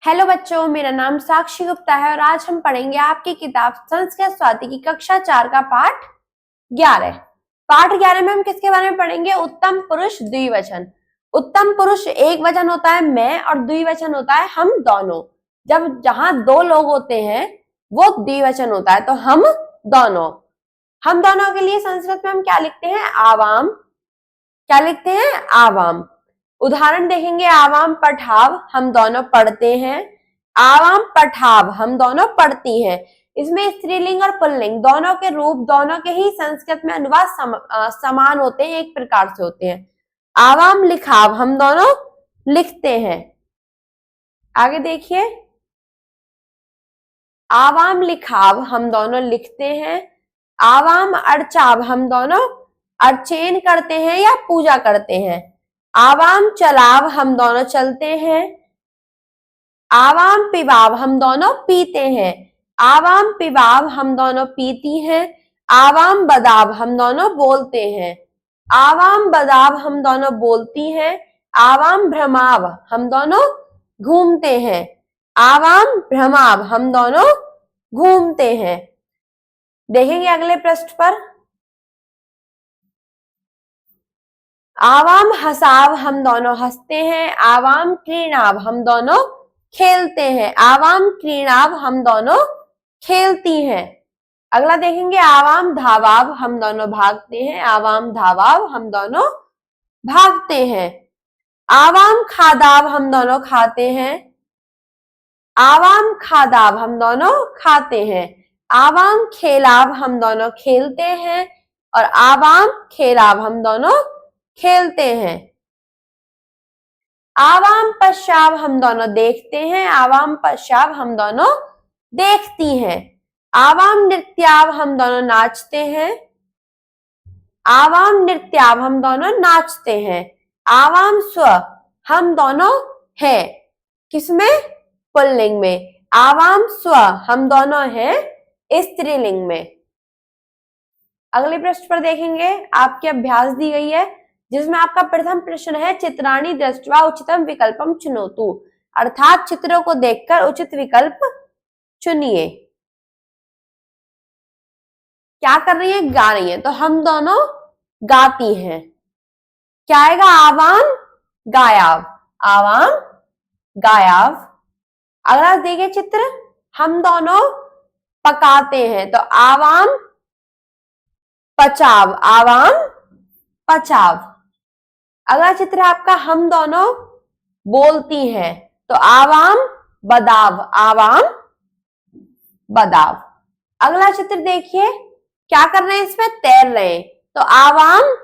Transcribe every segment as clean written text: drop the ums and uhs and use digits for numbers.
Hello बच्चों, मेरा नाम साक्षी गुप्ता है और आज हम पढ़ेंगे आपकी किताब संस्कृत स्वाति की कक्षा 4 का पाठ 11। पाठ 11 में हम किसके बारे में पढ़ेंगे? उत्तम पुरुष द्विवचन। उत्तम पुरुष एक वचन होता है मैं और द्विवचन होता है हम दोनों। जब जहां दो लोग होते हैं वो द्विवचन होता है, तो हम दोनों। हम दोनों के लिए संस्कृत में हम क्या लिखते हैं? आवाम। क्या लिखते हैं? आवाम। उदाहरण देखेंगे, आवाम पठाव हम दोनों पढ़ते हैं। आवाम पठाव हम दोनों पढ़ती हैं। इसमें स्त्रीलिंग और पुल्लिंग दोनों के रूप, दोनों के ही संस्कृत में अनुवाद समान होते हैं, एक प्रकार से होते हैं। आवाम लिखाव हम दोनों लिखते हैं। आगे देखिए, आवाम लिखाव हम दोनों लिखते हैं। आवाम अर्चाव हम दोनों अर्चेन करते हैं या पूजा करते हैं। आवाम चलाव हम दोनों चलते हैं। आवाम पिवाव हम दोनों पीते हैं। आवाम पिवाव हम दोनों पीती हैं। आवाम बदाव हम दोनों बोलते हैं। आवाम बदाव हम दोनों बोलती हैं। आवाम भ्रमाव हम दोनों घूमते हैं। आवाम भ्रमाव हम दोनों घूमते हैं। देखेंगे अगले पृष्ठ पर, आवाम हसाव हम दोनों हंसते हैं। आवाम क्रीणाव हम दोनों खेलते हैं। आवाम क्रीणाव हम दोनों खेलती हैं। अगला देखेंगे, आवाम धावाव हम दोनों भागते हैं। आवाम धावाव हम दोनों भागते हैं। आवाम खादाव हम दोनों खाते हैं। आवाम खादाव हम दोनों खाते हैं। आवाम खेलाव हम दोनों खेलते हैं और आवाम खेलाव हम दोनों खेलते हैं। आवाम पश्चाव हम दोनों देखते हैं। आवाम पश्चाव हम दोनों देखती हैं। आवाम नृत्याव हम दोनों नाचते हैं। आवाम नृत्याव हम दोनों नाचते हैं। आवाम स्व हम दोनों हैं। किसमें? पुल्लिंग में। आवाम स्व हम दोनों हैं स्त्रीलिंग में। अगले पृष्ठ पर देखेंगे, आपकी अभ्यास दी गई है जिसमें आपका प्रथम प्रश्न है, चित्राणि दृष्ट्वा उचितम विकल्पम चुनोतु, अर्थात चित्रों को देखकर उचित विकल्प चुनिए। क्या कर रही है? गा रही है, तो हम दोनों गाती हैं। क्या आएगा? आवाम गायाव। आवाम गायाव। अगला देखिए चित्र, हम दोनों पकाते हैं, तो आवाम पचाव। आवाम पचाव। अगला चित्र है आपका, हम दोनों बोलती हैं, तो आवाम बदाव। आवाम बदाव। अगला चित्र देखिए, क्या कर रहे हैं? इसमें तैर रहे हैं, तो आवाम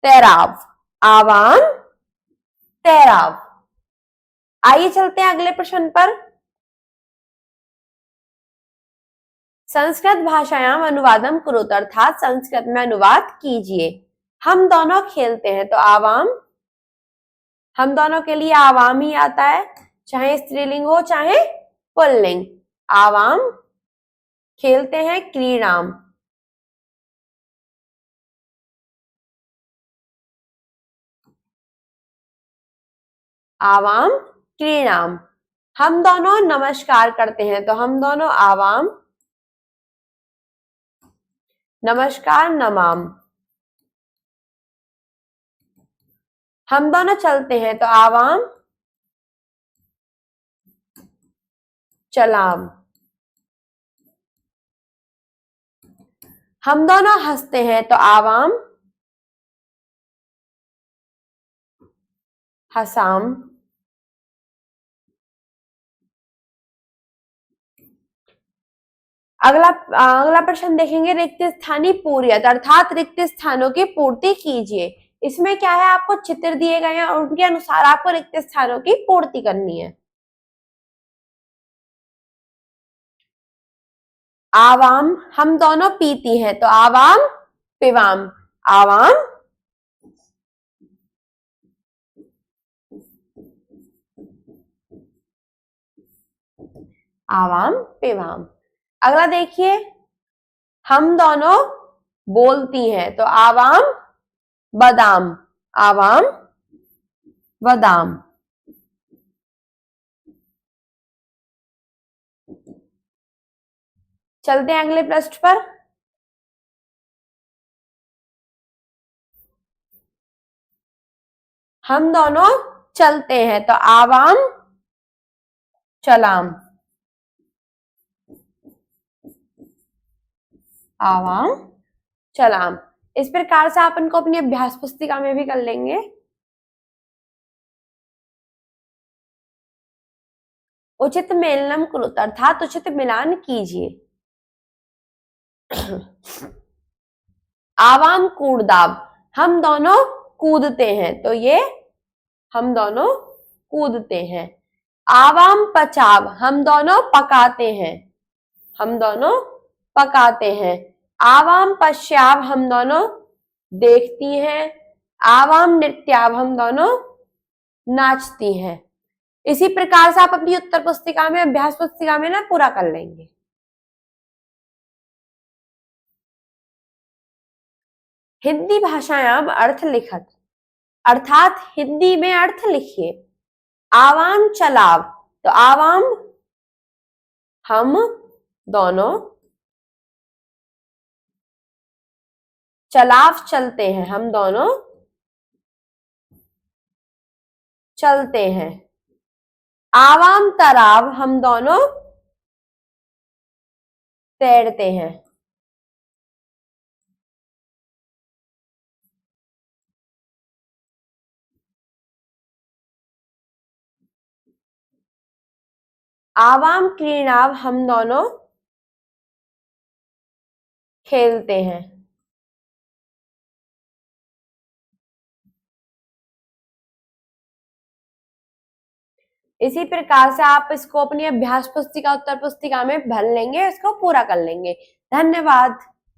तैराव। आवाम तैराव। आइए चलते हैं अगले प्रश्न पर, संस्कृत भाषायाम अनुवादम कुरुत, अर्थात संस्कृत में अनुवाद कीजिए। हम दोनों खेलते हैं, तो आवाम, हम दोनों के लिए आवाम ही आता है, चाहे स्त्रीलिंग हो चाहे पुल्लिंग। आवाम खेलते हैं, क्रीडाम। आवाम क्रीडाम। हम दोनों नमस्कार करते हैं, तो हम दोनों आवाम नमस्कार नमाम। हम दोनों चलते हैं, तो आवाम चलाम। हम दोनों हंसते हैं, तो आवाम हसाम। अगला प्रश्न देखेंगे, रिक्त स्थानी पूर्यत, अर्थात रिक्त स्थानों की पूर्ति कीजिए। इसमें क्या है? आपको चित्र दिए गए हैं और उनके अनुसार आपको रिक्त स्थानों की पूर्ति करनी है। आवाम हम दोनों पीती हैं, तो आवाम पिवाम। आवाम आवाम पिवाम। अगला देखिए, हम दोनों बोलती हैं, तो आवाम बदाम। आवाम बदाम। चलते हैं अगले पृष्ठ पर। हम दोनों चलते हैं, तो आवाम चलाम, आवाम चलाम। इस प्रकार से आप इनको अपनी अभ्यास पुस्तिका में भी कर लेंगे। उचित मेलनम कुरुत अर्थात उचित मिलान कीजिए। आवाम कूड़दाब, हम दोनों कूदते हैं, तो ये हम दोनों कूदते हैं। आवाम पचाव, हम दोनों पकाते हैं, हम दोनों पकाते हैं। आवाम पश्चाव, हम दोनों देखती हैं। आवाम नृत्याव, हम दोनों नाचती हैं। इसी प्रकार से आप अपनी उत्तर पुस्तिका में, अभ्यास पुस्तिका में ना पूरा कर लेंगे। हिंदी भाषायाम अर्थ लिखत अर्थात हिंदी में अर्थ लिखिए। आवाम चलाव, तो आवाम हम दोनों, चलाव चलते हैं, हम दोनों चलते हैं। आवाम तराव, हम दोनों तैरते हैं। आवाम क्रीड़ाव, हम दोनों खेलते हैं। इसी प्रकार से आप इसको अपनी अभ्यास पुस्तिका, उत्तर पुस्तिका में भर लेंगे, इसको पूरा कर लेंगे। धन्यवाद।